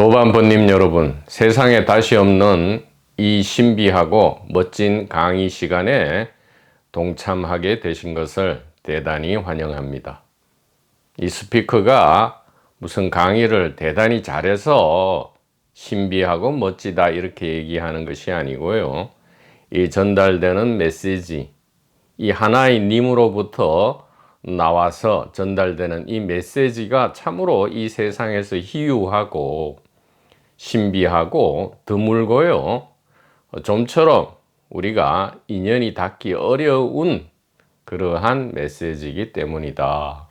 도반부님 여러분, 세상에 다시 없는 이 신비하고 멋진 강의 시간에 동참하게 되신 것을 대단히 환영합니다. 이 스피커가 무슨 강의를 대단히 잘해서 신비하고 멋지다 이렇게 얘기하는 것이 아니고요. 이 전달되는 메시지, 이 하나의 님으로부터 나와서 전달되는 이 메시지가 참으로 이 세상에서 희유하고 신비하고 드물고요. 좀처럼 우리가 인연이 닿기 어려운 그러한 메시지이기 때문이다.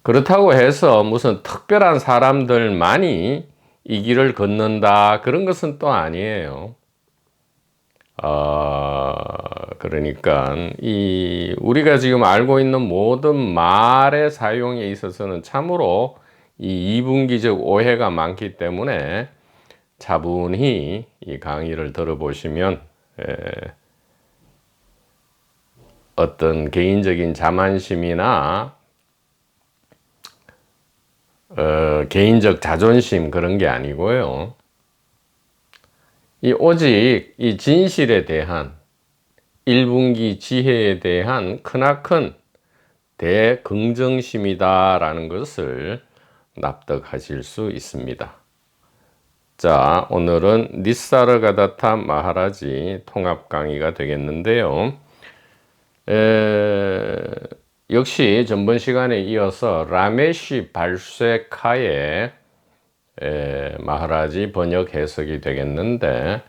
그렇다고 해서 무슨 특별한 사람들만이 이 길을 걷는다 그런 것은 또 아니에요. 그러니까 우리가 지금 알고 있는 모든 말의 사용에 있어서는 참으로 이 이분기적 오해가 많기 때문에 차분히 이 강의를 들어보시면 어떤 개인적인 자만심이나 개인적 자존심 그런 게 아니고요. 오직 이 진실에 대한 1분기 지혜에 대한 크나큰 대긍정심이다라는 것을 납득하실 수 있습니다. 자, 오늘은 니사르가다타 마하라지 통합 강의가 되겠는데요. 역시 전번 시간에 이어서 라메시 발쇠카의 마하라지 번역 해석이 되겠는데,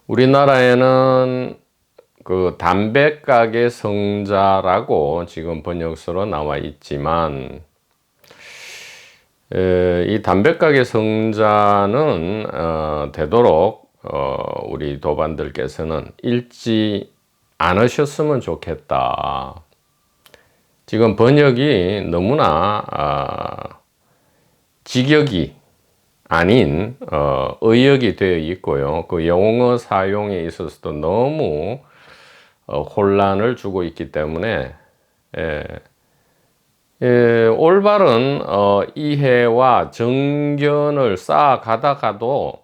우리나라에는 그 담배가게 성자라고 지금 번역서로 나와 있지만, 이 담배가게 성자는 되도록 우리 도반들께서는 읽지 않으셨으면 좋겠다. 지금 번역이 너무나 직역이 아닌 의역이 되어 있고요. 그 용어 사용에 있어서도 너무 혼란을 주고 있기 때문에 올바른 이해와 정견을 쌓아가다가도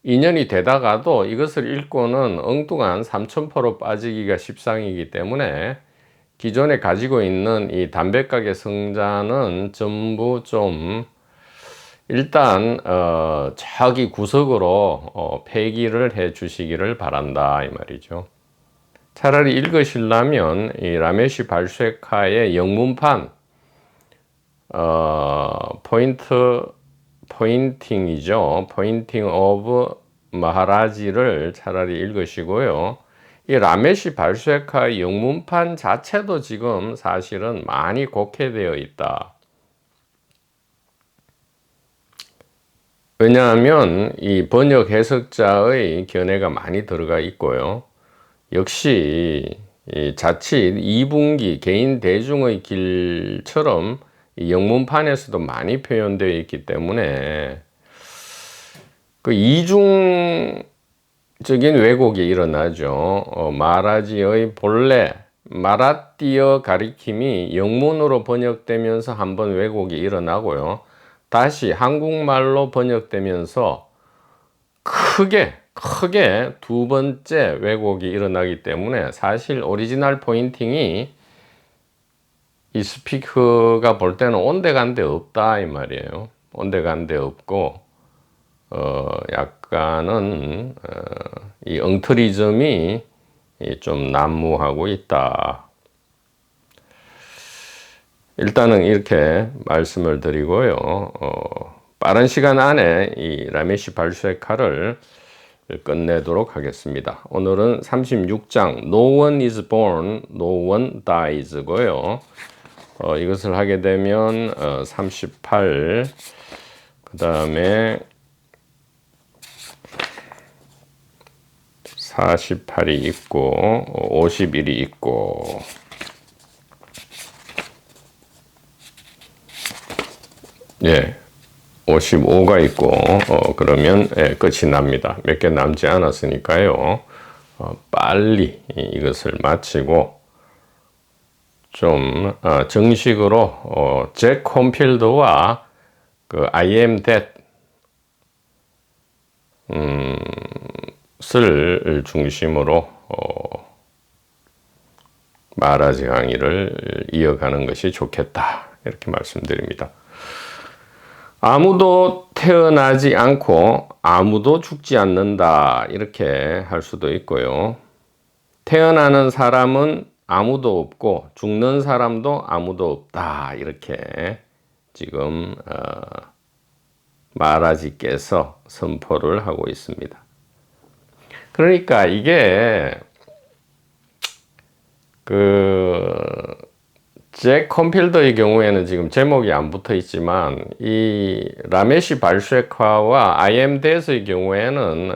인연이 되다가도 이것을 읽고는 엉뚱한 삼천포로 빠지기가 십상이기 때문에 기존에 가지고 있는 이 담배가게 성자는 전부 좀 일단 저기 구석으로 폐기를 해 주시기를 바란다 이 말이죠. 차라리 읽으시려면 이 라메시 발쇠카의 영문판 포인팅이죠. 포인팅 오브 마하라지를 차라리 읽으시고요. 이 라메시 발쇠카의 영문판 자체도 지금 사실은 많이 곡해되어 있다. 왜냐하면 이 번역 해석자의 견해가 많이 들어가 있고요. 역시 자칫 2분기 개인 대중의 길처럼 이 영문판에서도 많이 표현되어 있기 때문에 그 이중적인 왜곡이 일어나죠. 마라지의 본래 마라띠어 가리킴이 영문으로 번역되면서 한번 왜곡이 일어나고요. 다시 한국말로 번역되면서 크게 두 번째 왜곡이 일어나기 때문에 사실 오리지널 포인팅이 이 스피커가 볼 때는 온데간데 없다 이 말이에요. 온데간데 없고 약간은 이 엉터리점이 좀 난무하고 있다. 일단은 이렇게 말씀을 드리고요. 빠른 시간 안에 이 라메시 발쇠카를 끝내도록 하겠습니다. 오늘은 36장 No one is born, no one dies 고요. 이것을 하게 되면 38, 그 다음에 48이 있고 51이 있고 예, 55가 있고 그러면 끝이 납니다. 몇 개 남지 않았으니까요. 빨리 이것을 마치고 좀 정식으로 잭 홈필드와 그 I am that 을 중심으로 말하지 강의를 이어가는 것이 좋겠다, 이렇게 말씀드립니다. 아무도 태어나지 않고 아무도 죽지 않는다, 이렇게 할 수도 있고요. 태어나는 사람은 아무도 없고 죽는 사람도 아무도 없다, 이렇게 지금 마라지께서 선포를 하고 있습니다. 그러니까 이게 잭 컴필더의 경우에는 지금 제목이 안 붙어 있지만, 이 라메시 발쉐카와 I am that의 경우에는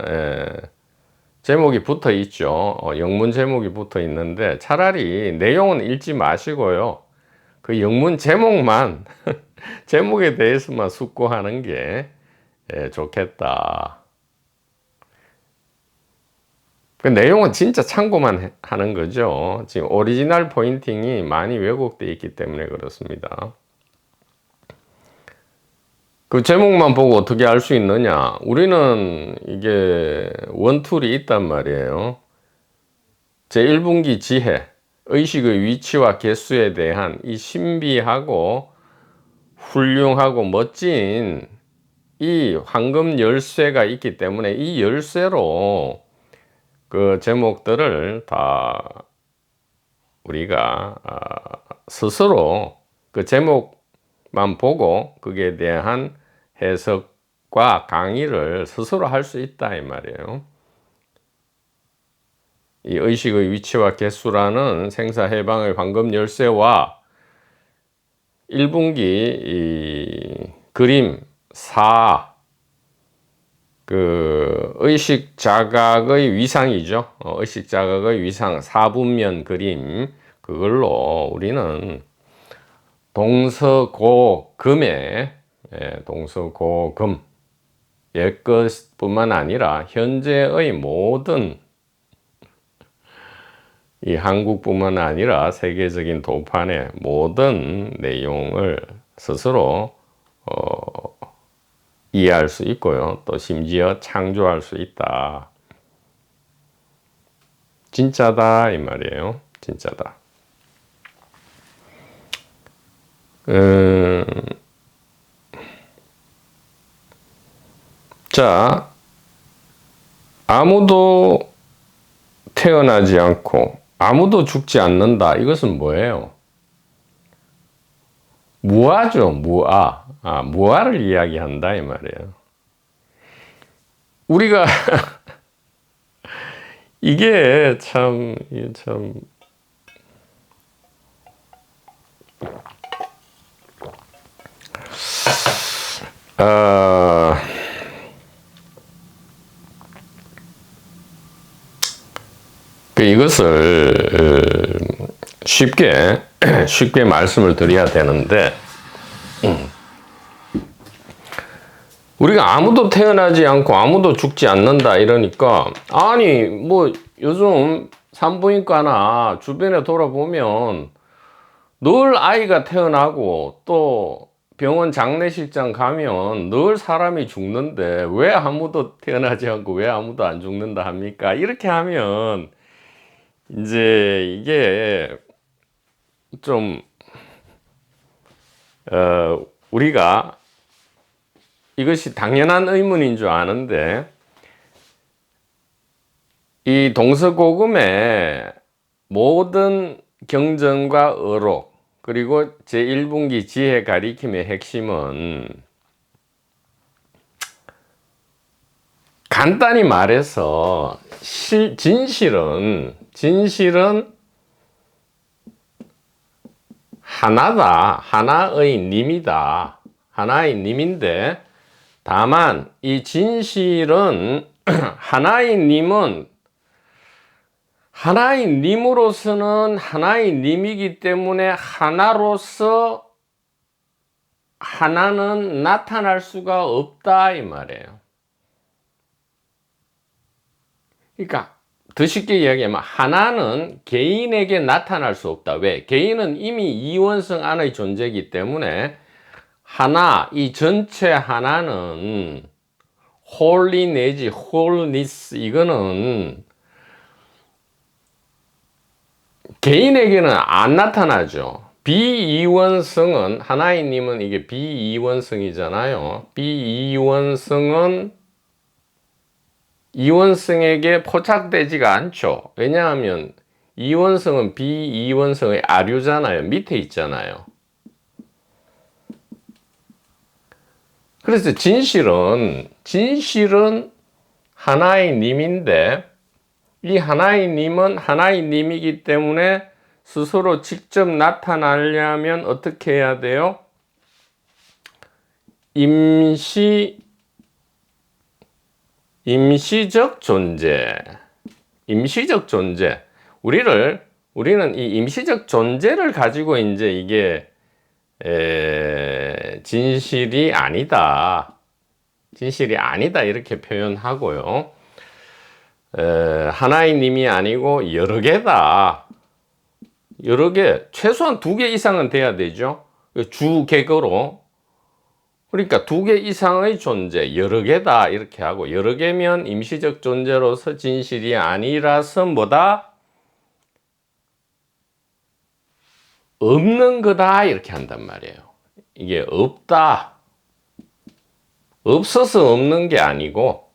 제목이 붙어 있죠. 영문 제목이 붙어 있는데, 차라리 내용은 읽지 마시고요, 그 영문 제목만 제목에 대해서만 숙고하는 게 좋겠다. 그 내용은 진짜 참고만 하는 거죠. 지금 오리지널 포인팅이 많이 왜곡되어 있기 때문에 그렇습니다. 그 제목만 보고 어떻게 알 수 있느냐? 우리는 이게 원툴이 있단 말이에요. 제1분기 지혜, 의식의 위치와 개수에 대한 이 신비하고 훌륭하고 멋진 이 황금 열쇠가 있기 때문에, 이 열쇠로 그 제목들을 다 우리가 스스로 그 제목만 보고 거기에 대한 해석과 강의를 스스로 할 수 있다, 이 말이에요. 이 의식의 위치와 개수라는 생사해방의 황금 열쇠와 1분기 이 그림 4, 그 의식 자각의 위상이죠. 의식 자각의 위상 4분면 그림, 그걸로 우리는 동서고금의 동서고금 옛것뿐만 아니라 현재의 모든, 이 한국뿐만 아니라 세계적인 도판의 모든 내용을 스스로 이해할 수 있고요. 또 심지어 창조할 수 있다. 진짜다, 이 말이에요. 진짜다. 자, 아무도 태어나지 않고 아무도 죽지 않는다. 이것은 뭐예요? 무아죠, 무아. 무아를 이야기한다, 이 말이에요. 우리가 이게 참 이것을 쉽게 말씀을 드려야 되는데, 우리가 아무도 태어나지 않고 아무도 죽지 않는다 이러니까, 아니 뭐 요즘 산부인과나 주변에 돌아보면 늘 아이가 태어나고 또 병원 장례식장 가면 늘 사람이 죽는데 왜 아무도 태어나지 않고 왜 아무도 안 죽는다 합니까? 이렇게 하면 이제 이게 좀 우리가 이것이 당연한 의문인 줄 아는데, 이 동서고금의 모든 경전과 어록, 그리고 제1분기 지혜 가리킴의 핵심은 간단히 말해서 진실은 하나다. 하나의 님이다. 하나의 님인데, 다만 이 진실은 하나의 님은 하나의 님으로서는 하나의 님이기 때문에 하나로서 하나는 나타날 수가 없다, 이 말이에요. 그러니까 더 쉽게 이야기하면 하나는 개인에게 나타날 수 없다. 왜? 개인은 이미 이원성 안의 존재이기 때문에 하나, 이 전체 하나는 홀리 내지 홀니스, 이거는 개인에게는 안 나타나죠. 비이원성은, 하나이님은 이게 비이원성이잖아요. 비이원성은 이원성에게 포착되지가 않죠. 왜냐하면 이원성은 비이원성의 아류잖아요. 밑에 있잖아요. 그래서 진실은 하나의 님인데, 이 하나의 님은 하나의 님이기 때문에 스스로 직접 나타나려면 어떻게 해야 돼요? 임시적 존재. 임시적 존재. 우리는 이 임시적 존재를 가지고 이제 이게 진실이 아니다. 진실이 아니다. 이렇게 표현하고요. 하나의 님이 아니고 여러 개다. 여러 개, 최소한 2개 이상은 돼야 되죠. 주객어로. 그러니까 2개 이상의 존재, 여러 개다. 이렇게 하고, 여러 개면 임시적 존재로서 진실이 아니라서 뭐다? 없는 거다. 이렇게 한단 말이에요. 이게 없다. 없어서 없는 게 아니고,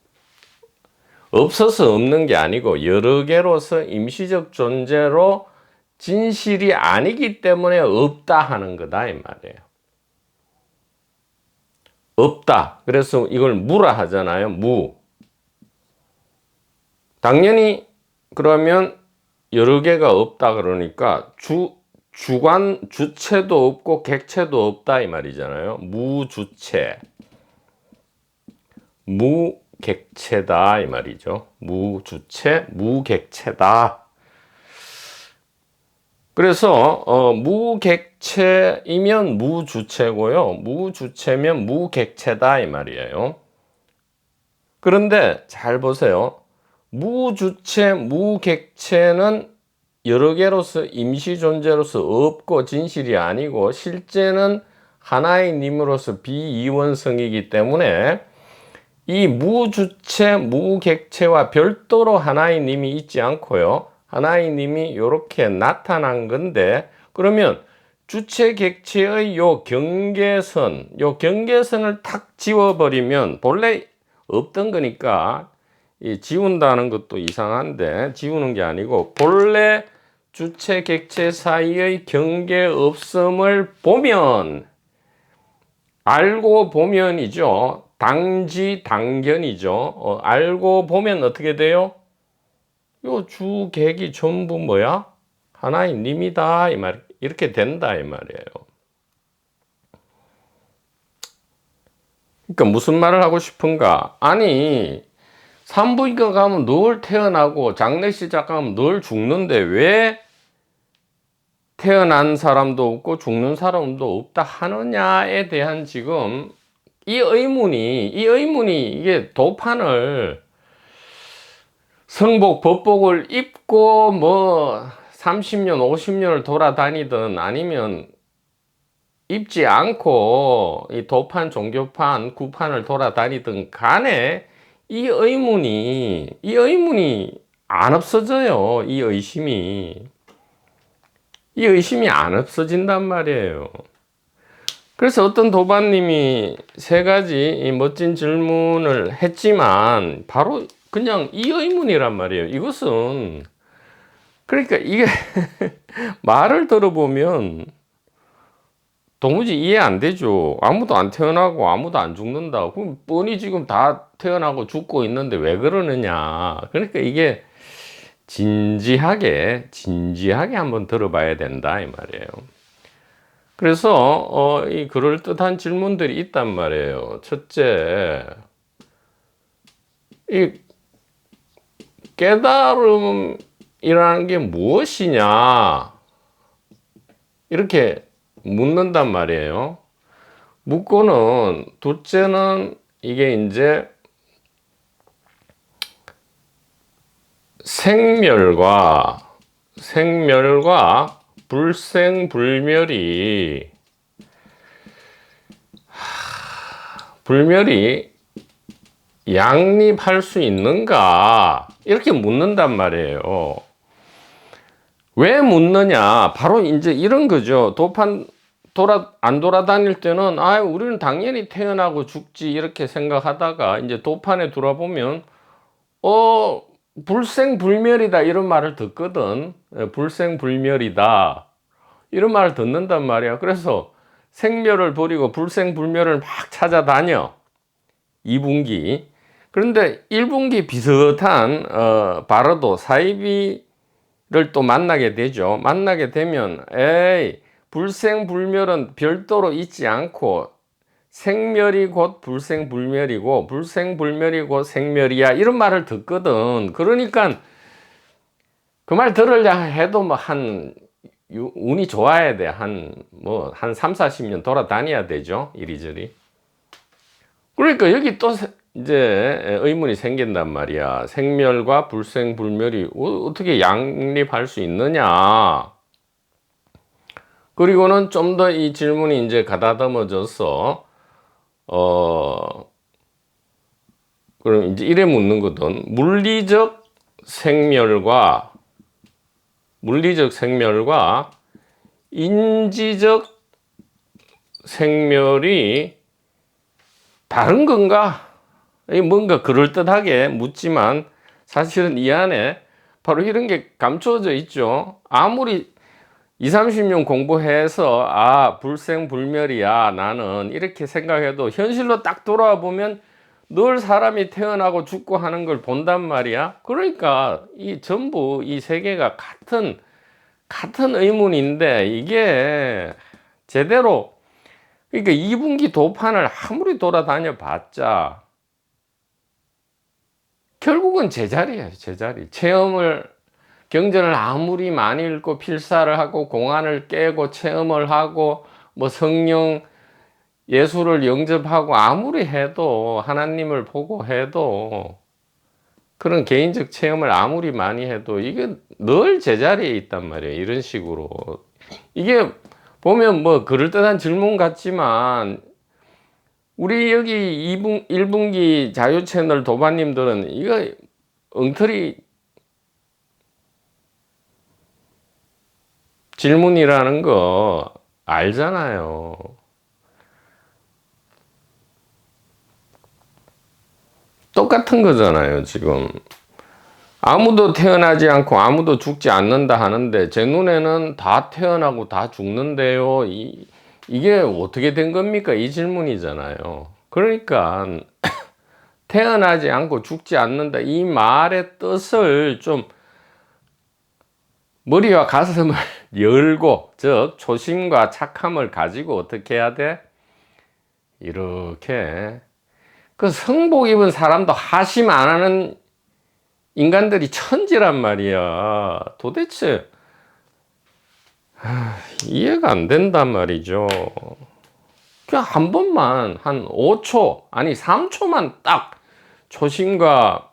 여러 개로서 임시적 존재로 진실이 아니기 때문에 없다 하는 거다, 이 말이에요. 없다. 그래서 이걸 무라 하잖아요. 무. 당연히 그러면 여러 개가 없다 그러니까 주체도 없고 객체도 없다 이 말이잖아요. 무주체. 무객체다 이 말이죠. 무주체, 무객체다. 그래서 무객체이면 무주체고요. 무주체면 무객체다 이 말이에요. 그런데 잘 보세요. 무주체, 무객체는 여러 개로서 임시 존재로서 없고 진실이 아니고 실제는 하나의 님으로서 비이원성이기 때문에 이 무주체, 무객체와 별도로 하나의 님이 있지 않고요. 하나의 님이 이렇게 나타난 건데, 그러면 주체 객체의 요 경계선을 탁 지워버리면 본래 없던 거니까 이 지운다는 것도 이상한데, 지우는 게 아니고 본래 주체 객체 사이의 경계 없음을 보면, 알고 보면이죠. 당견이죠. 알고 보면 어떻게 돼요? 요 주객이 전부 뭐야? 하나의 님이다 이 말, 이렇게 된다 이 말이에요. 그러니까 무슨 말을 하고 싶은가? 아니, 산부인과 가면 늘 태어나고 장례 시작하면 늘 죽는데 왜 태어난 사람도 없고 죽는 사람도 없다 하느냐에 대한 지금 이 의문이 이게 도판을 성복, 법복을 입고 뭐 30년, 50년을 돌아다니든 아니면 입지 않고 이 도판, 종교판, 구판을 돌아다니든 간에 이 의문이 안 없어져요. 이 의심이 안 없어진단 말이에요. 그래서 어떤 도반님이 3가지 이 멋진 질문을 했지만 바로 그냥 이 의문이란 말이에요. 이것은 그러니까 이게 말을 들어보면 도무지 이해 안 되죠. 아무도 안 태어나고 아무도 안 죽는다. 그럼 뻔히 지금 다 태어나고 죽고 있는데 왜 그러느냐. 그러니까 이게 진지하게 한번 들어봐야 된다 이 말이에요. 그래서 이 그럴듯한 질문들이 있단 말이에요. 첫째, 이 깨달음이라는 게 무엇이냐 이렇게 묻는단 말이에요. 묻고는 둘째는 이게 이제 생멸과 불생불멸이 불멸이 양립할 수 있는가? 이렇게 묻는단 말이에요. 왜 묻느냐? 바로 이제 이런 거죠. 도판 안 돌아다닐 때는, 우리는 당연히 태어나고 죽지, 이렇게 생각하다가, 이제 도판에 돌아보면, 불생불멸이다, 이런 말을 듣거든. 불생불멸이다, 이런 말을 듣는단 말이야. 그래서 생멸을 버리고 불생불멸을 막 찾아다녀. 2분기. 그런데 1분기 비슷한, 바로도 사이비를 또 만나게 되죠. 만나게 되면, 불생불멸은 별도로 있지 않고, 생멸이 곧 불생불멸이고, 불생불멸이 곧 생멸이야, 이런 말을 듣거든. 그러니까 그 말 들으려 해도 운이 좋아야 돼. 한 3, 40년 돌아다녀야 되죠. 이리저리. 그러니까 여기 또 이제 의문이 생긴단 말이야. 생멸과 불생불멸이 어떻게 양립할 수 있느냐. 그리고는 좀 더 이 질문이 이제 가다듬어져서, 그럼 이제 이래 묻는 거든. 물리적 생멸과 인지적 생멸이 다른 건가? 뭔가 그럴듯하게 묻지만 사실은 이 안에 바로 이런 게 감추어져 있죠. 아무리 20, 30년 공부해서 불생불멸이야 나는, 이렇게 생각해도 현실로 딱 돌아와 보면 늘 사람이 태어나고 죽고 하는 걸 본단 말이야. 그러니까 이 전부 이 세계가 같은 의문인데, 이게 제대로, 그러니까 2분기 도판을 아무리 돌아다녀 봤자 결국은 제자리예요. 제자리. 경전을 아무리 많이 읽고 필사를 하고 공안을 깨고 체험을 하고 성령 예수를 영접하고 아무리 해도, 하나님을 보고 해도, 그런 개인적 체험을 아무리 많이 해도 이게 늘 제자리에 있단 말이에요. 이런 식으로. 이게 보면 그럴듯한 질문 같지만, 우리 여기 1분기 자유채널 도반님들은 이거 엉터리 질문이라는 거 알잖아요. 똑같은 거잖아요, 지금. 아무도 태어나지 않고 아무도 죽지 않는다 하는데, 제 눈에는 다 태어나고 다 죽는데요. 이게 어떻게 된 겁니까? 이 질문이잖아요. 그러니까, 태어나지 않고 죽지 않는다, 이 말의 뜻을 좀 머리와 가슴을 열고, 즉 초심과 착함을 가지고 어떻게 해야 돼? 이렇게 그 성복 입은 사람도 하심 안 하는 인간들이 천지란 말이야. 도대체 이해가 안 된단 말이죠. 그냥 한 번만, 한 5초 아니 3초만 딱 초심과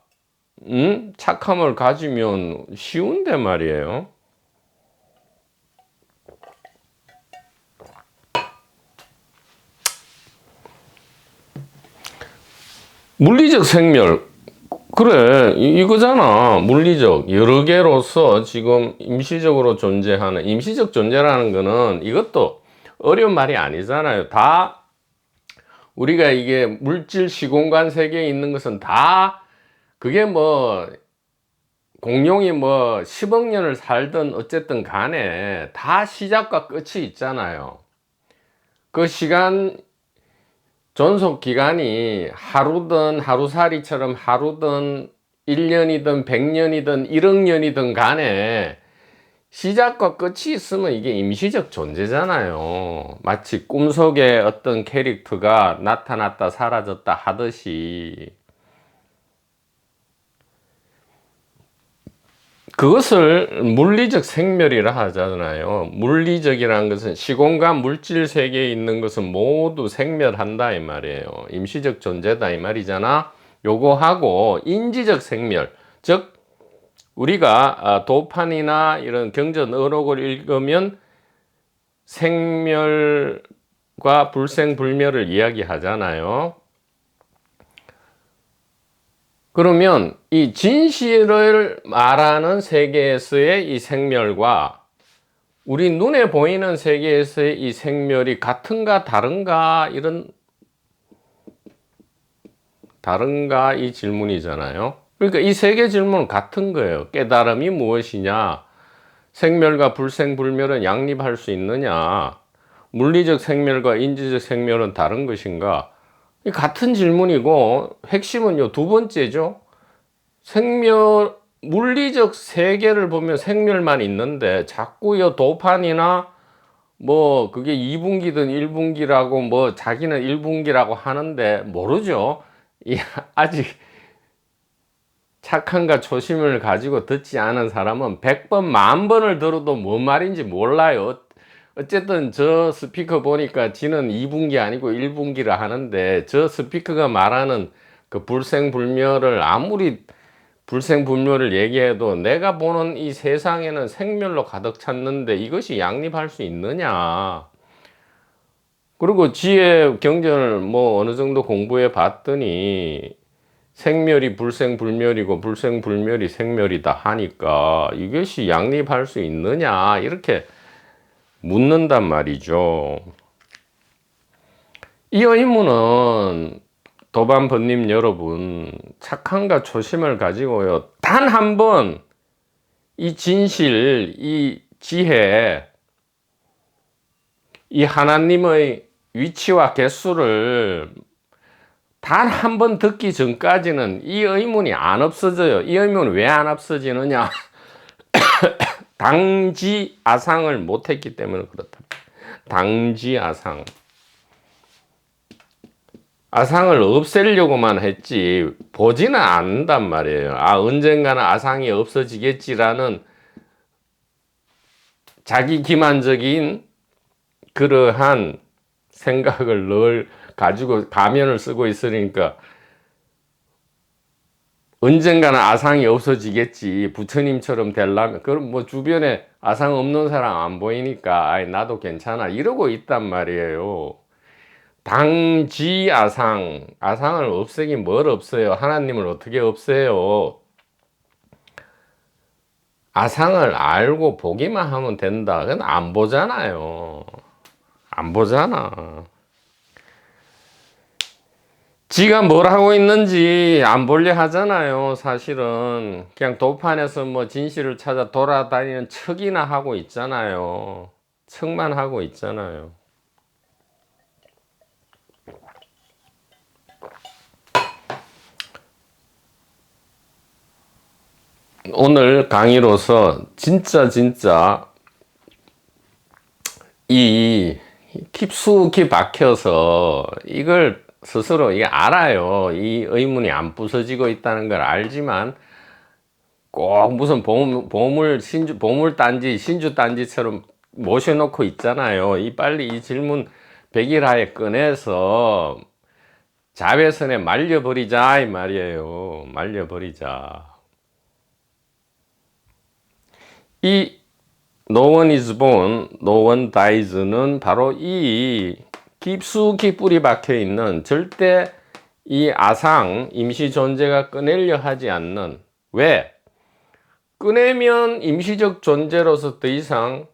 착함을 가지면 쉬운데 말이에요. 물리적 생멸, 그래, 이거잖아. 물리적 여러 개로서 지금 임시적으로 존재하는, 임시적 존재라는 거는 이것도 어려운 말이 아니잖아요. 다 우리가 이게 물질 시공간 세계에 있는 것은 다, 그게 공룡이 10억 년을 살든 어쨌든 간에 다 시작과 끝이 있잖아요. 그 시간 존속 기간이 하루든 하루살이처럼 하루든 1년이든 100년이든 1억 년이든 간에 시작과 끝이 있으면 이게 임시적 존재잖아요. 마치 꿈속에 어떤 캐릭터가 나타났다 사라졌다 하듯이. 그것을 물리적 생멸이라 하잖아요. 물리적이라는 것은 시공간 물질 세계에 있는 것은 모두 생멸한다 이 말이에요. 임시적 존재다 이 말이잖아. 요거하고 인지적 생멸, 즉 우리가 도판이나 이런 경전 어록을 읽으면 생멸과 불생불멸을 이야기하잖아요. 그러면 이 진실을 말하는 세계에서의 이 생멸과 우리 눈에 보이는 세계에서의 이 생멸이 같은가 다른가 다른가 이 질문이잖아요. 그러니까 이 세 개 질문은 같은 거예요. 깨달음이 무엇이냐? 생멸과 불생불멸은 양립할 수 있느냐? 물리적 생멸과 인지적 생멸은 다른 것인가? 같은 질문이고 핵심은 요 두 번째죠. 생멸, 물리적 세계를 보면 생멸만 있는데 자꾸 요 도판이나 뭐 그게 2분기든 1분기라고 뭐 자기는 1분기라고 하는데 모르죠. 아직 착함과 초심을 가지고 듣지 않은 사람은 100번, 10,000번을 들어도 뭔 말인지 몰라요. 어쨌든 저 스피커 보니까 지는 2분기 아니고 1분기라 하는데 저 스피커가 말하는 그 불생불멸을 아무리 불생불멸을 얘기해도 내가 보는 이 세상에는 생멸로 가득 찼는데 이것이 양립할 수 있느냐. 그리고 지혜 경전을 뭐 어느 정도 공부해 봤더니 생멸이 불생불멸이고 불생불멸이 생멸이다 하니까 이것이 양립할 수 있느냐 이렇게 묻는단 말이죠. 이 의문은 도반번님 여러분 착함과 초심을 가지고요 단 한 번 이 진실, 이 지혜, 이 하나님의 위치와 개수를 단 한 번 듣기 전까지는 이 의문이 안 없어져요. 이 의문은 왜 안 없어지느냐? 당지아상을 못했기 때문에 그렇다. 당지아상. 아상을 없애려고만 했지 보지는 않는단 말이에요. 아, 언젠가는 아상이 없어지겠지라는 자기 기만적인 그러한 생각을 늘 가지고 가면을 쓰고 있으니까 언젠가는 아상이 없어지겠지. 부처님처럼 되려면 그럼 뭐 주변에 아상 없는 사람 안 보이니까 아이 나도 괜찮아 이러고 있단 말이에요. 당지아상, 아상을 없애긴 뭘 없어요. 하나님을 어떻게 없애요? 아상을 알고 보기만 하면 된다. 그건 안 보잖아요. 안 보잖아. 지가 뭘 하고 있는지 안 보려 하잖아요. 사실은 그냥 도판에서 뭐 진실을 찾아 돌아다니는 척이나 하고 있잖아요. 척만 하고 있잖아요. 오늘 강의로서 진짜 이 깊숙이 박혀서 이걸 스스로 이게 알아요. 이 의문이 안 부서지고 있다는 걸 알지만 꼭 무슨 보물단지 신주단지처럼 모셔놓고 있잖아요. 빨리 이 질문 100일 꺼내서 자외선에 말려버리자 이 말이에요. 말려버리자. 이 No one is born, no one dies는 바로 이 깊숙이 뿌리 박혀 있는 절대 이 아상, 임시 존재가 꺼내려 하지 않는 왜? 꺼내면 임시적 존재로서 더 이상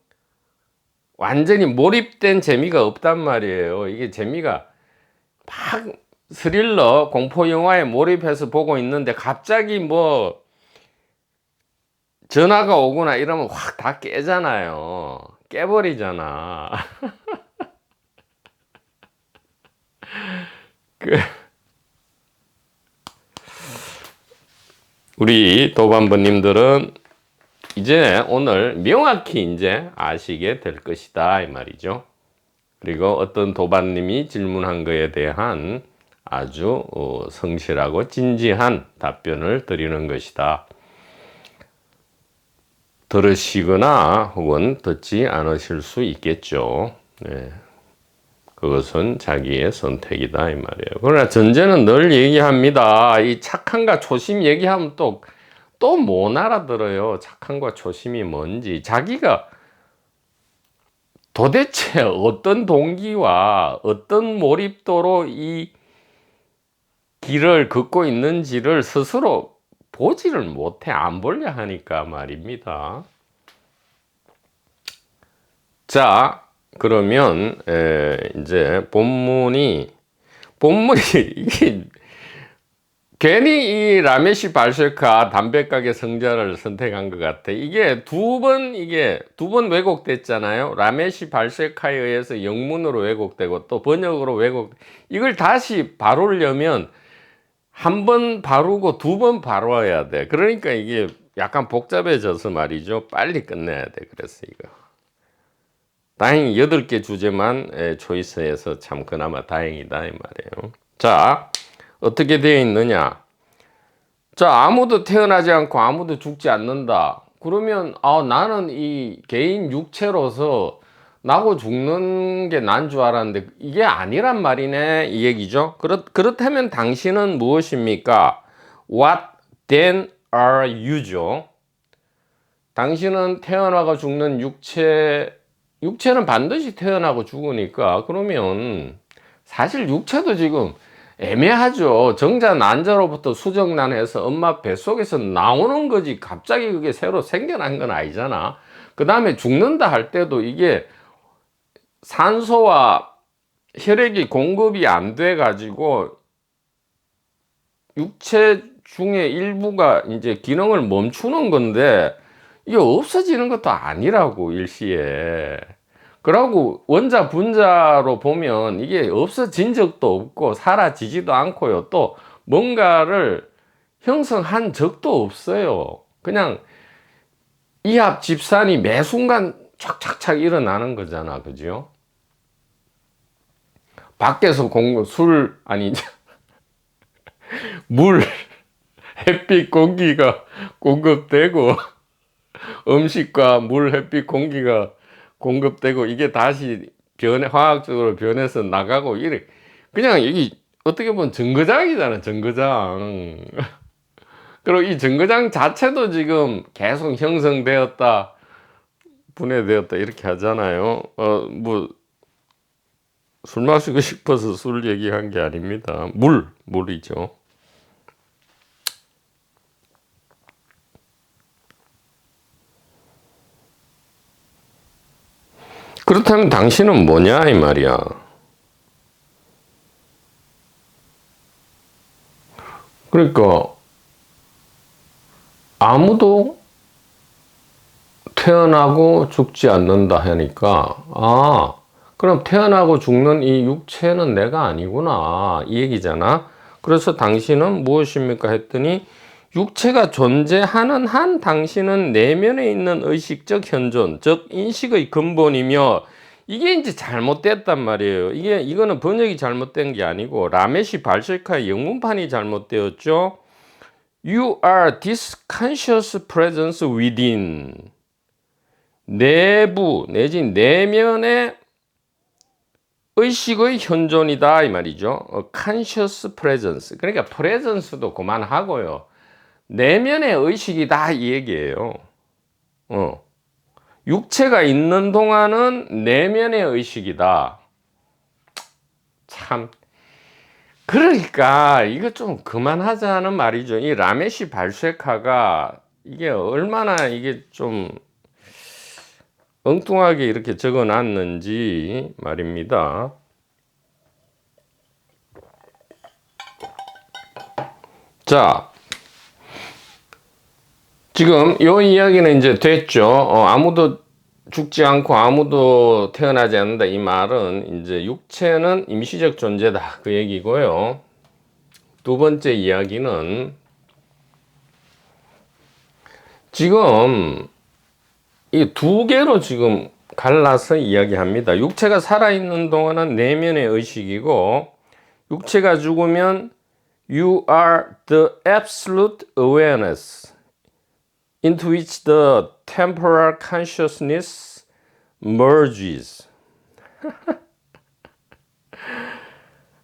완전히 몰입된 재미가 없단 말이에요. 이게 재미가 막 스릴러, 공포영화에 몰입해서 보고 있는데 갑자기 뭐 전화가 오거나 이러면 확 다 깨잖아요. 깨버리잖아. 우리 도반부님들은 이제 오늘 명확히 이제 아시게 될 것이다 이 말이죠. 그리고 어떤 도반님이 질문한 거에 대한 아주 성실하고 진지한 답변을 드리는 것이다. 들으시거나 혹은 듣지 않으실 수 있겠죠. 네. 그것은 자기의 선택이다 이 말이에요. 그러나 전제는 늘 얘기합니다. 이 착함과 초심 얘기하면 또 못 알아들어요. 착함과 초심이 뭔지. 자기가 도대체 어떤 동기와 어떤 몰입도로 이 길을 걷고 있는지를 스스로 보지를 못해. 안 보려 하니까 말입니다. 자, 그러면 이제 본문이 이게 괜히 이 라메시 발쉐카 담배가게 성자를 선택한 것 같아. 이게 두 번 왜곡됐잖아요. 라메시 발쉐카에 의해서 영문으로 왜곡되고 또 번역으로 이걸 다시 바르려면 한 번 바르고 두 번 바르어야 돼. 그러니까 이게 약간 복잡해져서 말이죠. 빨리 끝내야 돼. 그래서 이거. 다행히 8개 주제만 초이스해서 참 그나마 다행이다 이 말이에요. 자, 어떻게 되어 있느냐? 자, 아무도 태어나지 않고 아무도 죽지 않는다. 그러면 나는 이 개인 육체로서 나고 죽는 게 난 줄 알았는데 이게 아니란 말이네 이 얘기죠. 그렇다면 당신은 무엇입니까? What then are you죠. 당신은 태어나고 죽는 육체는 반드시 태어나고 죽으니까 그러면 사실 육체도 지금 애매하죠. 정자 난자로부터 수정난해서 엄마 뱃속에서 나오는 거지 갑자기 그게 새로 생겨난 건 아니잖아. 그 다음에 죽는다 할 때도 이게 산소와 혈액이 공급이 안 돼 가지고 육체 중에 일부가 이제 기능을 멈추는 건데 이게 없어지는 것도 아니라고 일시에. 그러고 원자 분자로 보면 이게 없어진 적도 없고 사라지지도 않고요. 또 뭔가를 형성한 적도 없어요. 그냥 이합 집산이 매 순간 착착착 일어나는 거잖아. 그죠? 밖에서 물, 햇빛, 공기가 공급되고 음식과 물, 햇빛, 공기가 공급되고 이게 다시 화학적으로 변해서 나가고 이래. 그냥 여기 어떻게 보면 정거장이잖아, 정거장. 그리고 이 정거장 자체도 지금 계속 형성되었다, 분해되었다 이렇게 하잖아요. 술 마시고 싶어서 술 얘기한 게 아닙니다. 물이죠. 그렇다면 당신은 뭐냐 이 말이야. 그러니까 아무도 태어나고 죽지 않는다 하니까 그럼 태어나고 죽는 이 육체는 내가 아니구나 이 얘기잖아. 그래서 당신은 무엇입니까 했더니 육체가 존재하는 한 당신은 내면에 있는 의식적 현존, 즉 인식의 근본이며 이게 이제 잘못됐단 말이에요. 이거는 번역이 잘못된 게 아니고 라메시 발쉐카의 영문판이 잘못되었죠. You are this conscious presence within. 내부 내지 내면의 의식의 현존이다 이 말이죠. conscious presence. 그러니까 presence도 그만하고요. 내면의 의식이다 이 얘기예요. 육체가 있는 동안은 내면의 의식이다. 참. 그러니까 이거 좀 그만하자는 말이죠. 이 라메시 발쉐카가 이게 얼마나 이게 좀 엉뚱하게 이렇게 적어 놨는지 말입니다. 자, 지금 이 이야기는 이제 됐죠. 아무도 죽지 않고 아무도 태어나지 않는다. 이 말은 이제 육체는 임시적 존재다. 그 얘기고요. 두 번째 이야기는 지금 이 두 개로 지금 갈라서 이야기합니다. 육체가 살아있는 동안은 내면의 의식이고 육체가 죽으면 You are the absolute awareness into which the temporal consciousness merges.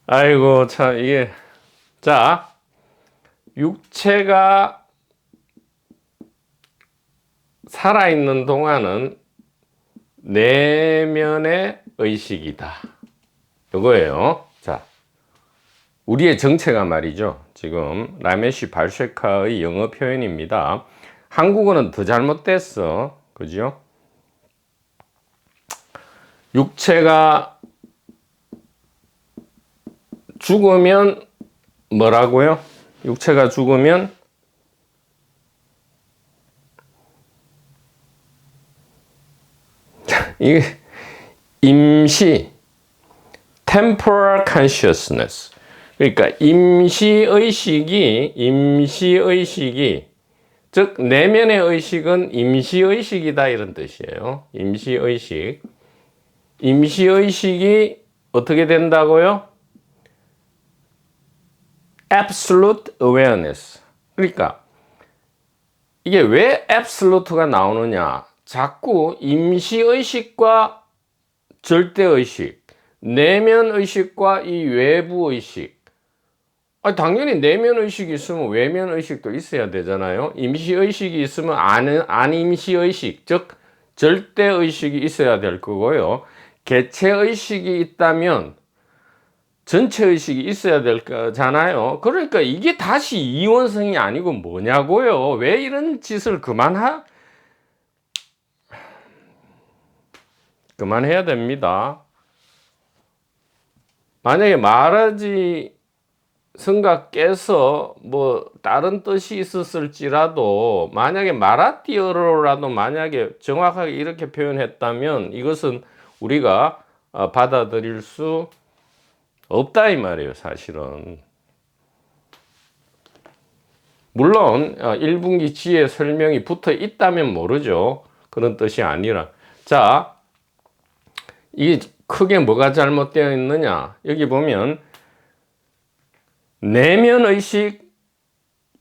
아이고 참 이게 자 육체가 살아있는 동안은 내면의 의식이다. 이거예요. 자, 우리의 정체가 말이죠. 지금 라메시 발쉐카의 영어 표현입니다. 한국어는 더 잘못됐어. 그죠? 육체가 죽으면 뭐라고요? 육체가 죽으면 이게 임시 temporal consciousness. 그러니까 임시의식이 즉 내면의 의식은 임시의식이다 이런 뜻이에요. 임시의식이 어떻게 된다고요? absolute awareness. 그러니까 이게 왜 absolute가 나오느냐? 자꾸 임시의식과 절대의식, 내면의식과 이 외부의식. 당연히 내면의식이 있으면 외면의식도 있어야 되잖아요. 임시의식이 있으면 안임시의식, 즉 절대의식이 있어야 될 거고요. 개체의식이 있다면 전체의식이 있어야 될 거잖아요. 그러니까 이게 다시 이원성이 아니고 뭐냐고요. 왜 이런 짓을 그만해야 됩니다. 만약에 말하지 성각께서 뭐 다른 뜻이 있었을지라도 만약에 마라티어로라도 만약에 정확하게 이렇게 표현했다면 이것은 우리가 받아들일 수 없다 이 말이에요. 사실은 물론 1분기 지혜 설명이 붙어 있다면 모르죠. 그런 뜻이 아니라. 자, 이게 크게 뭐가 잘못되어 있느냐. 여기 보면 내면의식,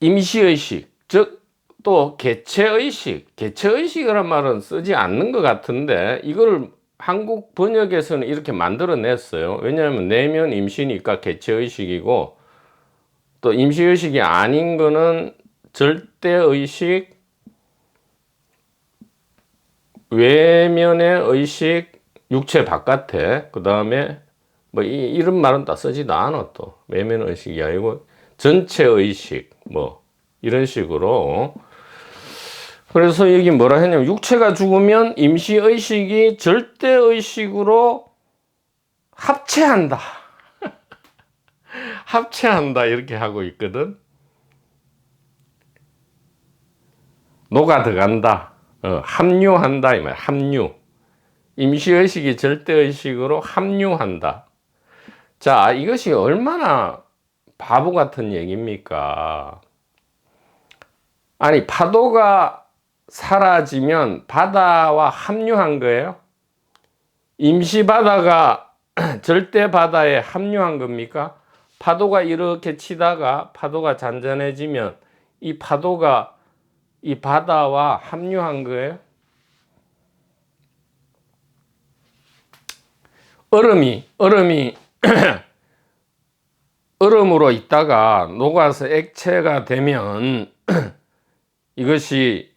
임시의식, 즉 또 개체의식이란 말은 쓰지 않는 것 같은데 이걸 한국 번역에서는 이렇게 만들어냈어요. 왜냐하면 내면 임시니까 개체의식이고 또 임시의식이 아닌 거는 절대의식, 외면의 의식, 육체 바깥에 그 다음에 뭐 이런 말은 다 쓰지도 않아. 또 외면의식이 아니고 전체의식 뭐 이런 식으로. 그래서 여기 뭐라 했냐면 육체가 죽으면 임시의식이 절대의식으로 합체한다. 합체한다 이렇게 하고 있거든. 녹아 들어간다. 합류한다 이 말. 합류. 임시의식이 절대의식으로 합류한다. 자, 이것이 얼마나 바보 같은 얘기입니까? 아니, 파도가 사라지면 바다와 합류한 거예요? 임시 바다가 절대 바다에 합류한 겁니까? 파도가 이렇게 치다가 파도가 잔잔해지면 이 파도가 이 바다와 합류한 거예요? 얼음이 얼음으로 있다가 녹아서 액체가 되면 이것이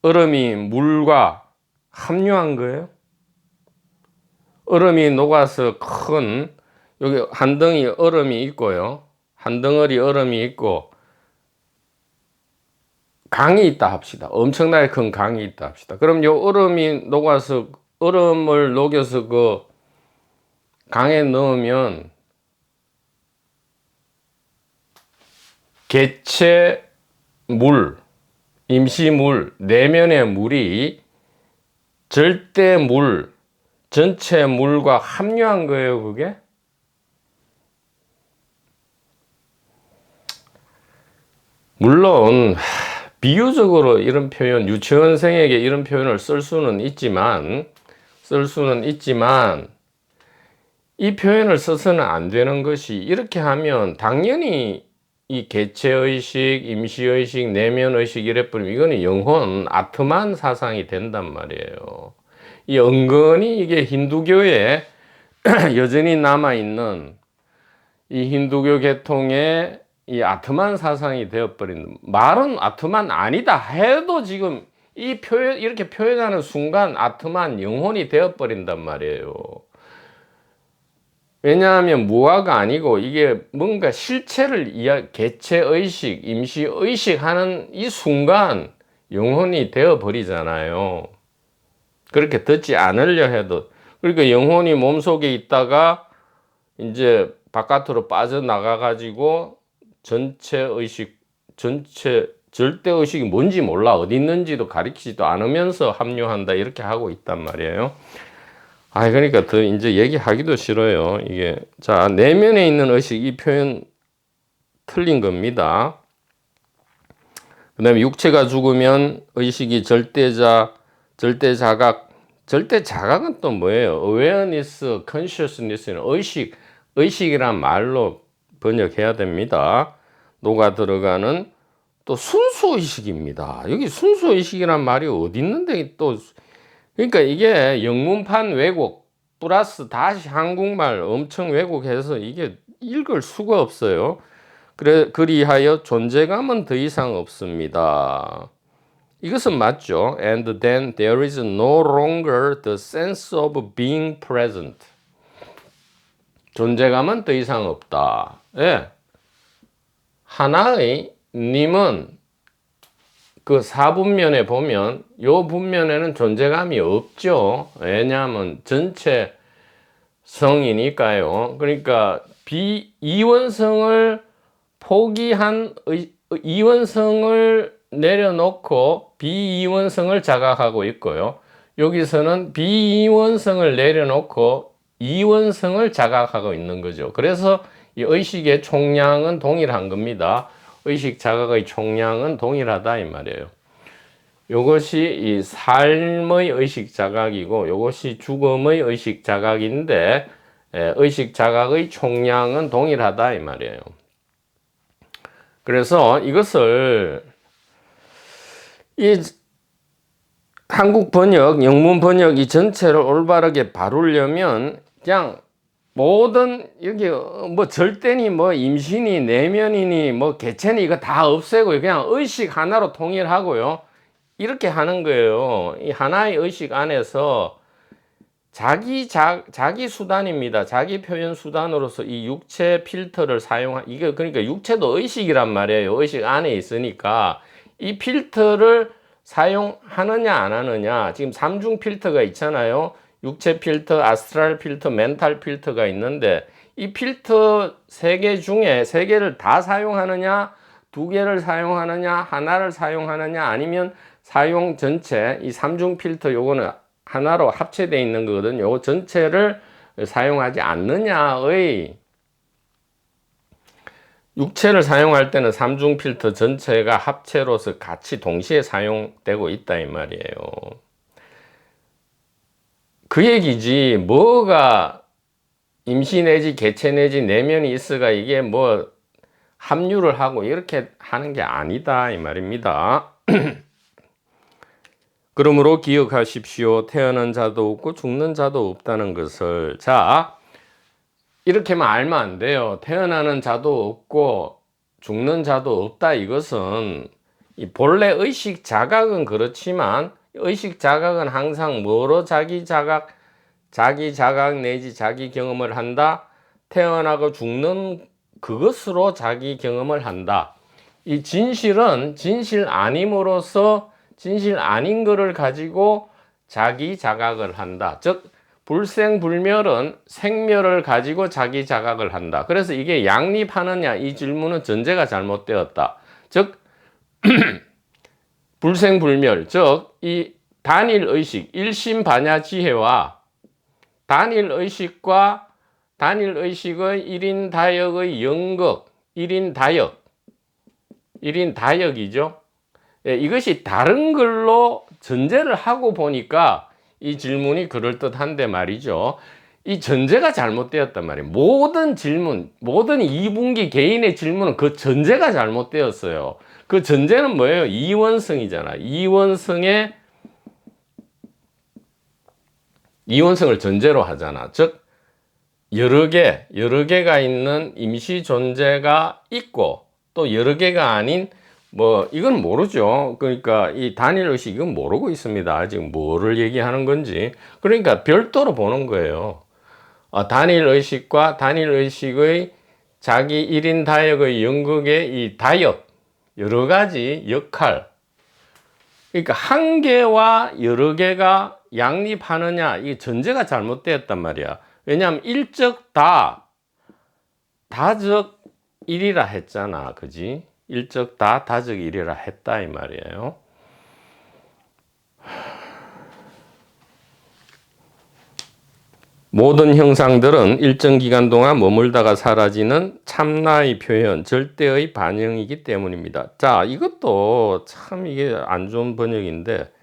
얼음이 물과 합류한 거예요? 얼음이 녹아서 큰 여기 한 덩이 얼음이 있고요. 한 덩어리 얼음이 있고 강이 있다 합시다. 엄청나게 큰 강이 있다 합시다. 그럼 요 얼음이 녹아서 얼음을 녹여서 그 강에 넣으면 개체 물, 임시물, 내면의 물이 절대 물, 전체 물과 합류한 거예요, 그게? 물론 비유적으로 이런 표현, 유치원생에게 이런 표현을 쓸 수는 있지만 이 표현을 써서는 안 되는 것이 이렇게 하면 당연히 이 개체의식, 임시의식, 내면의식 이래버리면 이거는 영혼, 아트만 사상이 된단 말이에요. 이 은근히 이게 힌두교에 여전히 남아있는 이 힌두교 계통의 이 아트만 사상이 되어버린, 말은 아트만 아니다 해도 지금 이 표현, 이렇게 표현하는 순간 아트만 영혼이 되어버린단 말이에요. 왜냐하면 무화가 아니고 이게 뭔가 실체를 개체의식, 임시의식 하는 이 순간 영혼이 되어버리잖아요. 그렇게 듣지 않으려 해도. 그러니까 영혼이 몸속에 있다가 이제 바깥으로 빠져나가가지고 전체의식, 절대의식이 뭔지 몰라. 어디 있는지도 가리키지도 않으면서 합류한다. 이렇게 하고 있단 말이에요. 그러니까 더 이제 얘기하기도 싫어요. 이게. 자, 내면에 있는 의식, 이 표현 틀린 겁니다. 그 다음에 육체가 죽으면 의식이 절대자각은 또 뭐예요? awareness, consciousness는 의식이란 말로 번역해야 됩니다. 녹아 들어가는 또 순수의식입니다. 여기 순수의식이란 말이 어디 있는데 또, 그러니까 이게 영문판 왜곡 플러스 다시 한국말 엄청 왜곡해서 이게 읽을 수가 없어요. 그리하여 존재감은 더 이상 없습니다. 이것은 맞죠. And then there is no longer the sense of being present. 존재감은 더 이상 없다. 예. 하나의 님은 그 4분면에 보면 요 분면에는 존재감이 없죠. 왜냐하면 전체 성이니까요. 그러니까 비이원성을 포기한 이원성을 내려놓고 비이원성을 자각하고 있고요. 여기서는 비이원성을 내려놓고 이원성을 자각하고 있는 거죠. 그래서 이 의식의 총량은 동일한 겁니다. 의식 자각의 총량은 동일하다 이 말이에요. 이것이 이 삶의 의식 자각이고 이것이 죽음의 의식 자각인데 의식 자각의 총량은 동일하다 이 말이에요. 그래서 이것을 이 한국 번역, 영문 번역 이 전체를 올바르게 바르려면 그냥 모든 여기 뭐 절대니 뭐 임신이 내면이니 뭐 개체니 이거 다 없애고 그냥 의식 하나로 통일하고요. 이렇게 하는 거예요. 이 하나의 의식 안에서 자기 수단입니다. 자기 표현 수단으로서 이 육체 필터를 이게 그러니까 육체도 의식이란 말이에요. 의식 안에 있으니까 이 필터를 사용하느냐 안 하느냐. 지금 3중 필터가 있잖아요. 육체 필터, 아스트랄 필터, 멘탈 필터가 있는데 이 필터 3개 중에 3개를 다 사용하느냐, 2개를 사용하느냐, 하나를 사용하느냐, 아니면 사용 전체 이 3중 필터 요거는 하나로 합체되어 있는 거거든요. 요거 전체를 사용하지 않느냐의 육체를 사용할 때는 3중 필터 전체가 합체로서 같이 동시에 사용되고 있다 이 말이에요. 그 얘기지 뭐가 임시 내지 개체 내지 내면이 있어가 이게 뭐 합류를 하고 이렇게 하는 게 아니다 이 말입니다. 그러므로 기억하십시오. 태어난 자도 없고 죽는 자도 없다는 것을. 자, 이렇게만 알면 안 돼요. 태어나는 자도 없고 죽는 자도 없다. 이것은 이 본래 의식 자각은 그렇지만 의식 자각은 항상 뭐로 자기 자각 내지 자기 경험을 한다. 태어나고 죽는 그것으로 자기 경험을 한다. 이 진실은 진실 아님으로써 진실 아닌 거를 가지고 자기 자각을 한다. 즉 불생불멸은 생멸을 가지고 자기 자각을 한다. 그래서 이게 양립하느냐 이 질문은 전제가 잘못되었다. 즉 불생불멸, 즉 이 단일의식, 일심반야지혜와 단일의식과 단일의식의 1인 다역의 연극, 1인 다역이죠. 이것이 다른 걸로 전제를 하고 보니까 이 질문이 그럴듯한데 말이죠. 이 전제가 잘못되었단 말이에요. 모든 질문, 모든 2분기 개인의 질문은 그 전제가 잘못되었어요. 그 전제는 뭐예요? 이원성이잖아. 이원성을 전제로 하잖아. 즉 여러 개가 있는 임시 존재가 있고 또 여러 개가 아닌 뭐 이건 모르죠. 그러니까 이 단일의식 이건 모르고 있습니다. 지금 뭐를 얘기하는 건지. 그러니까 별도로 보는 거예요. 단일 의식과 단일 의식의 자기 1인 다역의 연극의 이 다역, 여러 가지 역할. 그러니까 한 개와 여러 개가 양립하느냐, 이 전제가 잘못되었단 말이야. 왜냐하면 일적 다적 일이라 했잖아. 그지? 일적 다적 일이라 했다 이 말이에요. 모든 형상들은 일정 기간 동안 머물다가 사라지는 참나의 표현, 절대의 반영이기 때문입니다. 자, 이것도 참 이게 안 좋은 번역인데,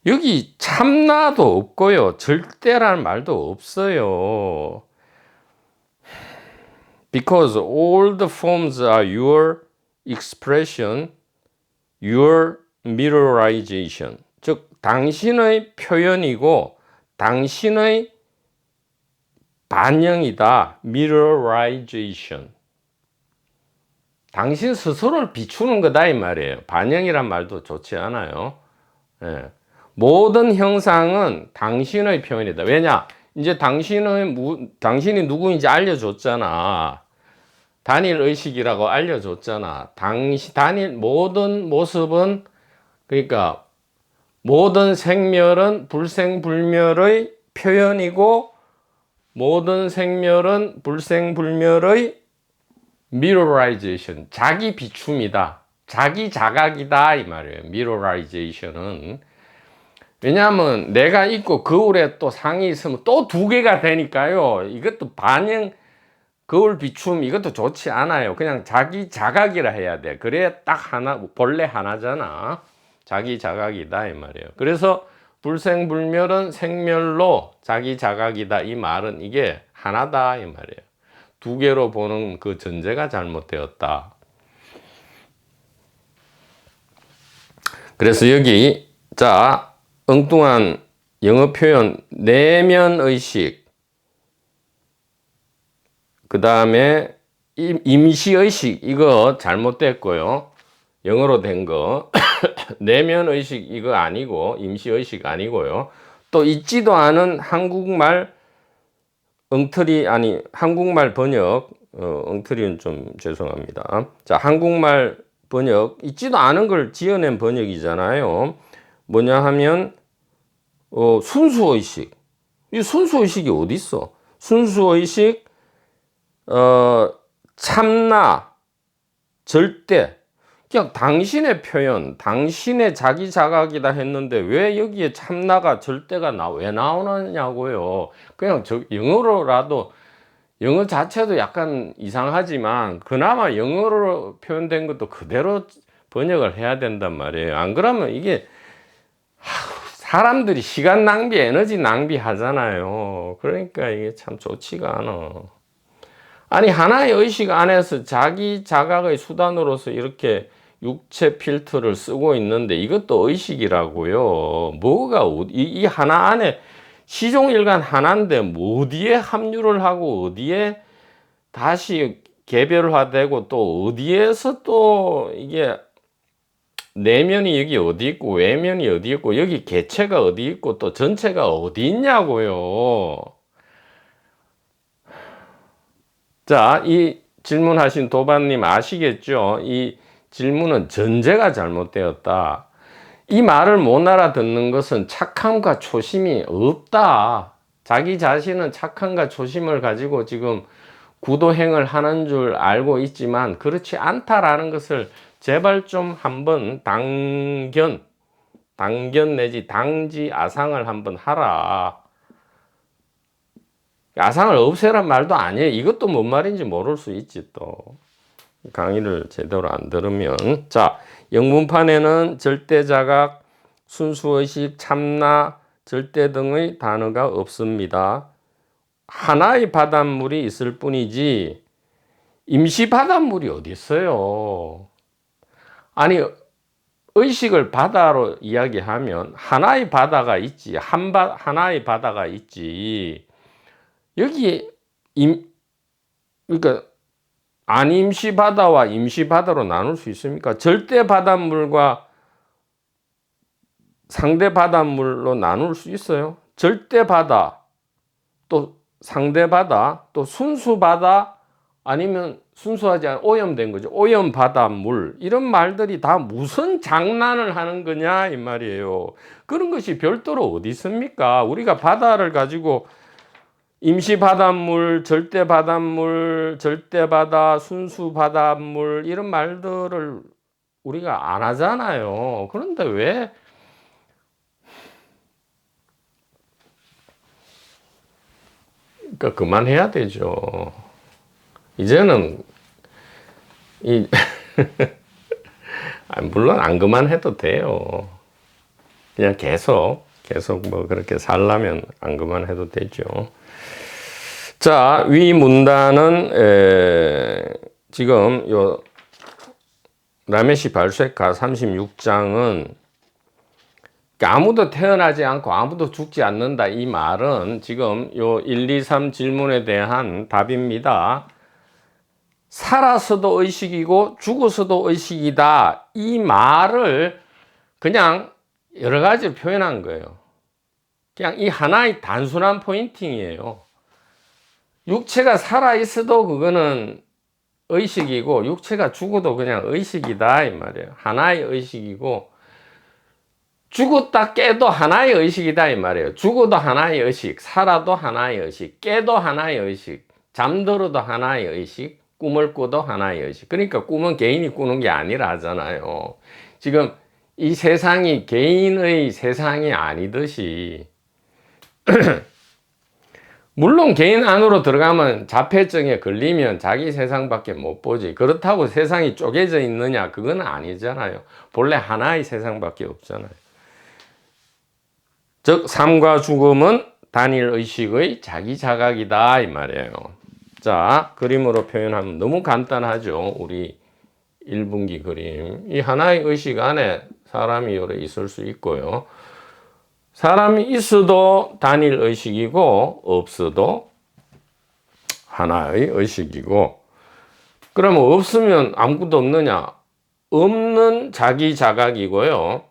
여기 참나도 없고요, 절대라는 말도 없어요. Because all the forms are your expression, your mirrorization. 즉, 당신의 표현이고, 당신의 반영이다. mirrorization. 당신 스스로를 비추는 거다 이 말이에요. 반영이란 말도 좋지 않아요. 예. 모든 형상은 당신의 표현이다. 왜냐? 이제 당신이 누구인지 알려줬잖아. 단일 의식이라고 알려줬잖아. 단일 모든 모습은, 그러니까 모든 생멸은 불생불멸의 표현이고, 모든 생멸은 불생불멸의 mirrorization, 자기 비춤이다. 자기 자각이다 이 말이에요. mirrorization은. 왜냐하면 내가 입고 거울에 또 상이 있으면 또 두 개가 되니까요. 이것도 반영, 거울 비춤 이것도 좋지 않아요. 그냥 자기 자각이라 해야 돼. 그래 딱 하나, 본래 하나잖아. 자기 자각이다 이 말이에요. 그래서 불생불멸은 생멸로 자기 자각이다 이 말은 이게 하나다 이 말이에요. 두 개로 보는 그 전제가 잘못되었다. 그래서 여기 자, 엉뚱한 영어 표현 내면의식, 그 다음에 임시의식, 이거 잘못됐고요. 영어로 된 거 내면의식 이거 아니고 임시의식 아니고요. 또 있지도 않은 한국말 한국말 번역, 엉터리는 좀 죄송합니다. 자, 한국말 번역, 있지도 않은 걸 지어낸 번역이잖아요. 뭐냐 하면, 순수의식. 이 순수의식이 어디 있어? 순수의식, 참나, 절대. 그냥 당신의 표현, 당신의 자기 자각이다 했는데 왜 여기에 참나가 절대가 왜 나오느냐고요. 그냥 영어로라도, 영어 자체도 약간 이상하지만 그나마 영어로 표현된 것도 그대로 번역을 해야 된단 말이에요. 안 그러면 이게 사람들이 시간 낭비, 에너지 낭비 하잖아요. 그러니까 이게 참 좋지가 않아. 아니, 하나의 의식 안에서 자기 자각의 수단으로서 이렇게 육체 필터를 쓰고 있는데 이것도 의식이라고요. 뭐가 이 하나 안에 시종일관 하나인데 어디에 합류를 하고 어디에 다시 개별화되고 또 어디에서 또 이게 내면이 여기 어디 있고 외면이 어디 있고 여기 개체가 어디 있고 또 전체가 어디 있냐고요. 자, 이 질문하신 도반님 아시겠죠? 이 질문은 전제가 잘못되었다. 이 말을 못 알아듣는 것은 착함과 초심이 없다. 자기 자신은 착함과 초심을 가지고 지금 구도행을 하는 줄 알고 있지만 그렇지 않다라는 것을 제발 좀 한번 당견 내지 당지 아상을 한번 하라. 아상을 없애란 말도 아니에요. 이것도 뭔 말인지 모를 수 있지 또. 강의를 제대로 안 들으면. 자, 영문판에는 절대자각, 순수의식, 참나, 절대 등의 단어가 없습니다. 하나의 바닷물이 있을 뿐이지 임시 바닷물이 어디 있어요. 아니, 의식을 바다로 이야기하면 하나의 바다가 있지. 하나의 바다가 있지. 여기 그러니까 안임시 바다와 임시 바다로 나눌 수 있습니까? 절대 바닷물과 상대 바닷물로 나눌 수 있어요. 절대 바다 또 상대 바다, 또 순수 바다, 아니면 순수하지 않은 오염된 거죠. 오염 바닷물, 이런 말들이 다 무슨 장난을 하는 거냐 이 말이에요. 그런 것이 별도로 어디 있습니까? 우리가 바다를 가지고 임시 바닷물, 절대 바닷물, 절대 바다, 순수 바닷물, 이런 말들을 우리가 안 하잖아요. 그런데 왜 그러니까 그만해야 되죠. 이제는 이 물론 안 그만해도 돼요. 그냥 계속 뭐 그렇게 살려면 안 그만해도 되죠. 자, 위 문단은 지금 요 라메시 발쉐카 36장은 아무도 태어나지 않고 아무도 죽지 않는다, 이 말은 지금 요 1, 2, 3 질문에 대한 답입니다. 살아서도 의식이고 죽어서도 의식이다, 이 말을 그냥 여러 가지로 표현한 거예요. 그냥 이 하나의 단순한 포인팅이에요. 육체가 살아있어도 그거는 의식이고, 육체가 죽어도 그냥 의식이다 이 말이에요. 하나의 의식이고, 죽었다 깨도 하나의 의식이다 이 말이에요. 죽어도 하나의 의식, 살아도 하나의 의식, 깨도 하나의 의식, 잠들어도 하나의 의식, 꿈을 꿔도 하나의 의식. 그러니까 꿈은 개인이 꾸는 게 아니라 하잖아요. 지금 이 세상이 개인의 세상이 아니듯이 물론 개인 안으로 들어가면 자폐증에 걸리면 자기 세상밖에 못 보지. 그렇다고 세상이 쪼개져 있느냐? 그건 아니잖아요. 본래 하나의 세상밖에 없잖아요. 즉 삶과 죽음은 단일 의식의 자기 자각이다 이 말이에요. 자, 그림으로 표현하면 너무 간단하죠. 우리 1분기 그림. 이 하나의 의식 안에 사람이 여러 있을 수 있고요. 사람이 있어도 단일 의식이고 없어도 하나의 의식이고, 그러면 없으면 아무것도 없느냐? 없는 자기 자각이고요.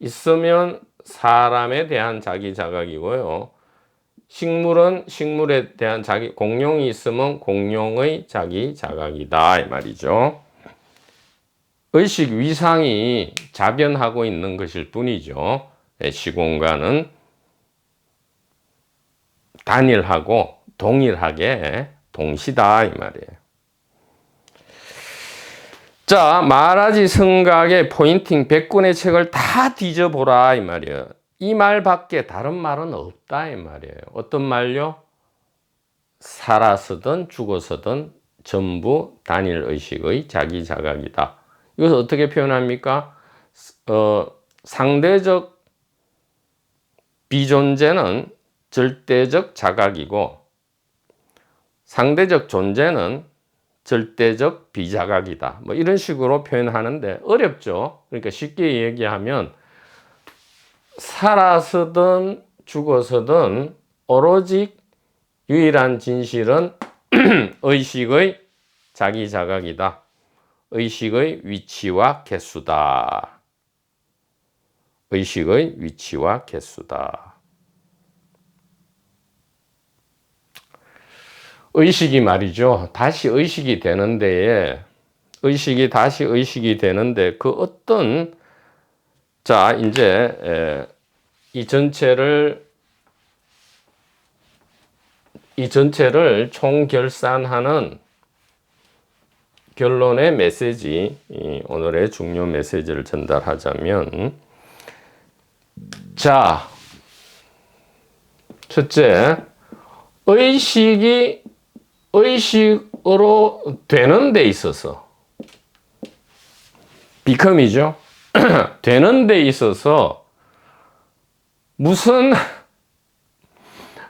있으면 사람에 대한 자기 자각이고요. 식물은 식물에 대한 자기, 공룡이 있으면 공룡의 자기 자각이다 이 말이죠. 의식 위상이 자변하고 있는 것일 뿐이죠. 시공간은 단일하고 동일하게 동시다 이 말이에요. 자, 마하라지 성각의 포인팅 100권의 책을 다 뒤져보라 이 말이에요. 이 말밖에 다른 말은 없다 이 말이에요. 어떤 말요? 살아서든 죽어서든 전부 단일 의식의 자기 자각이다. 이것을 어떻게 표현합니까? 상대적 비존재는 절대적 자각이고, 상대적 존재는 절대적 비자각이다. 뭐 이런 식으로 표현하는데 어렵죠. 그러니까 쉽게 얘기하면 살아서든 죽어서든 오로지 유일한 진실은 의식의 자기 자각이다. 의식의 위치와 개수다. 의식의 위치와 개수다. 의식이 말이죠. 다시 의식이 되는데, 다시 의식이 되는데, 그 어떤, 자, 이제, 이 전체를 총결산하는 결론의 메시지, 오늘의 중요 메시지를 전달하자면, 자, 첫째, 의식이 의식으로 되는 데 있어서, become이죠. 되는 데 있어서 무슨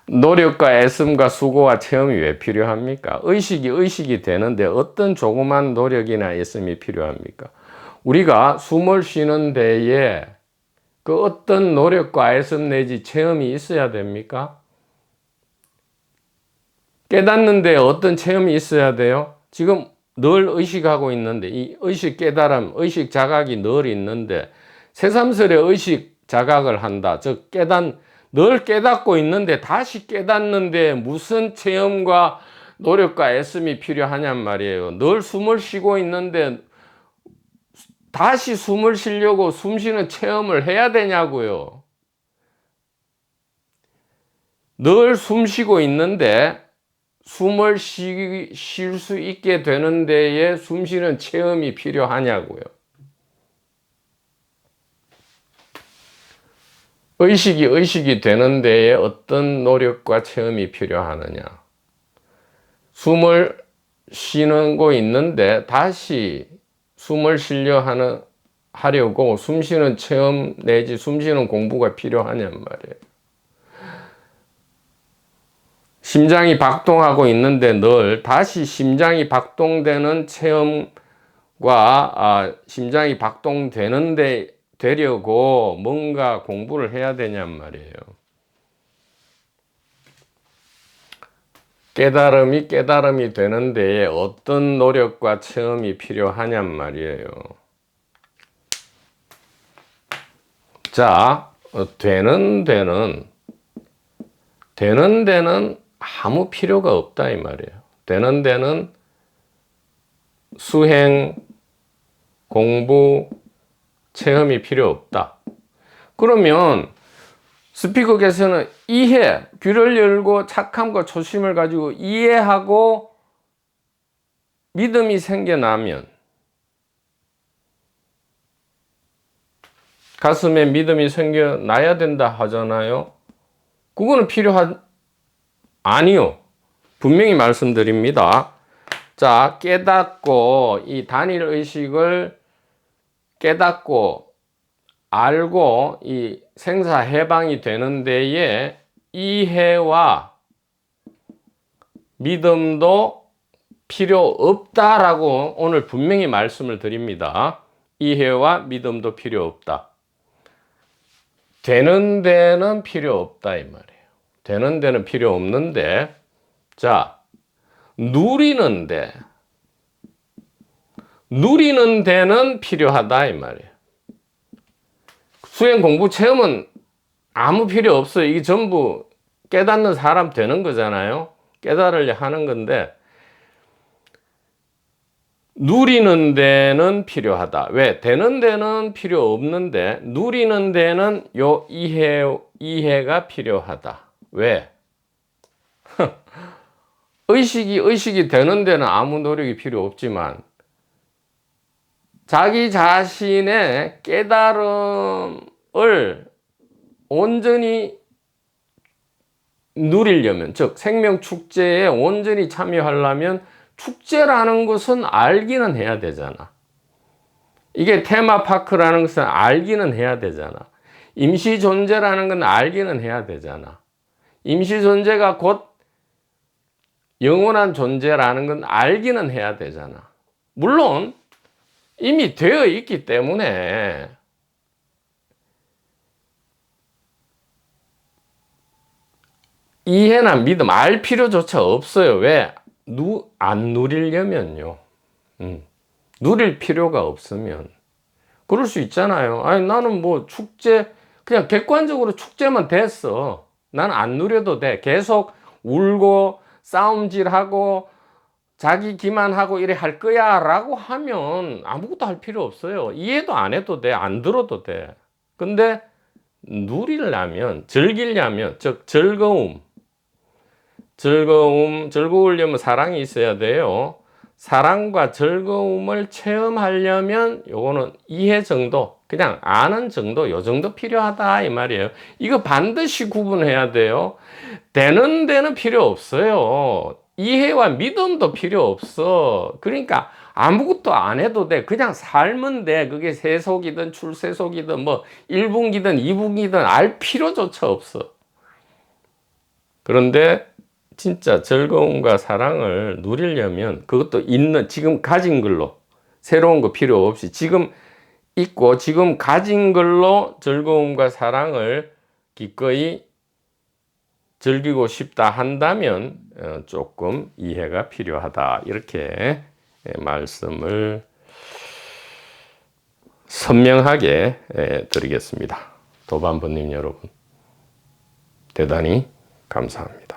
노력과 애씀과 수고와 체험이 왜 필요합니까? 의식이 되는데 어떤 조그만 노력이나 애씀이 필요합니까? 우리가 숨을 쉬는 데에 그 어떤 노력과 애씀 내지 체험이 있어야 됩니까? 깨닫는 데 어떤 체험이 있어야 돼요? 지금 늘 의식하고 있는데, 이 의식 깨달음, 의식 자각이 늘 있는데 새삼스레 의식 자각을 한다. 즉 늘 깨닫고 있는데 다시 깨닫는데 무슨 체험과 노력과 애씀이 필요하냔 말이에요. 늘 숨을 쉬고 있는데 다시 숨을 쉬려고 숨 쉬는 체험을 해야 되냐고요. 늘 숨 쉬고 있는데 숨을 쉴 수 있게 되는 데에 숨 쉬는 체험이 필요하냐고요. 의식이 되는 데에 어떤 노력과 체험이 필요하느냐. 숨을 쉬고 있는데 다시 숨을 하려고 숨 쉬는 체험 내지 숨 쉬는 공부가 필요하냔 말이에요. 심장이 박동하고 있는데 늘 다시 심장이 박동되는 체험과 심장이 박동되는데 되려고 뭔가 공부를 해야 되냔 말이에요. 깨달음이 되는 데에 어떤 노력과 체험이 필요하냔 말이에요. 자, 되는 데는 아무 필요가 없다 이 말이에요. 되는 데는 수행, 공부, 체험이 필요 없다. 그러면 스피커께서는 이해, 귀를 열고 착함과 초심을 가지고 이해하고 믿음이 생겨나면, 가슴에 믿음이 생겨나야 된다 하잖아요. 그거는 아니요. 분명히 말씀드립니다. 자, 깨닫고 이 단일 의식을 깨닫고 알고 이 생사해방이 되는 데에 이해와 믿음도 필요 없다라고 오늘 분명히 말씀을 드립니다. 이해와 믿음도 필요 없다. 되는 데는 필요 없다 이 말이에요. 되는 데는 필요 없는데, 자, 누리는 데는 필요하다 이 말이에요. 수행 공부 체험은 아무 필요 없어요. 이게 전부 깨닫는 사람 되는 거잖아요. 깨달으려 하는 건데, 누리는 데는 필요하다. 왜? 되는 데는 필요 없는데 누리는 데는 요 이해가 필요하다. 왜? 의식이 되는 데는 아무 노력이 필요 없지만 자기 자신의 깨달음을 온전히 누리려면, 즉 생명축제에 온전히 참여하려면 축제라는 것은 알기는 해야 되잖아. 이게 테마파크라는 것은 알기는 해야 되잖아. 임시존재라는 건 알기는 해야 되잖아. 임시존재가 곧 영원한 존재라는 건 알기는 해야 되잖아. 물론 이미 되어 있기 때문에 이해나 믿음 알 필요조차 없어요. 왜? 안 누리려면요. 누릴 필요가 없으면. 그럴 수 있잖아요. 아니, 나는 뭐 축제, 그냥 객관적으로 축제만 됐어. 난 안 누려도 돼. 계속 울고 싸움질하고 자기 기만하고 이래 할 거야 라고 하면 아무것도 할 필요 없어요. 이해도 안 해도 돼. 안 들어도 돼. 근데 누리려면, 즐기려면, 즉 즐거우려면 사랑이 있어야 돼요. 사랑과 즐거움을 체험하려면 요거는 이해 정도, 그냥 아는 정도, 요 정도 필요하다 이 말이에요. 이거 반드시 구분해야 돼요. 되는 데는 필요 없어요. 이해와 믿음도 필요 없어. 그러니까 아무것도 안 해도 돼. 그냥 살면 돼. 그게 세속이든 출세속이든 뭐 1분기든 2분기든 알 필요조차 없어. 그런데 진짜 즐거움과 사랑을 누리려면 그것도 지금 가진 걸로, 새로운 거 필요 없이 지금 있고 지금 가진 걸로 즐거움과 사랑을 기꺼이 즐기고 싶다 한다면 조금 이해가 필요하다. 이렇게 말씀을 선명하게 드리겠습니다. 도반부님 여러분. 대단히 감사합니다.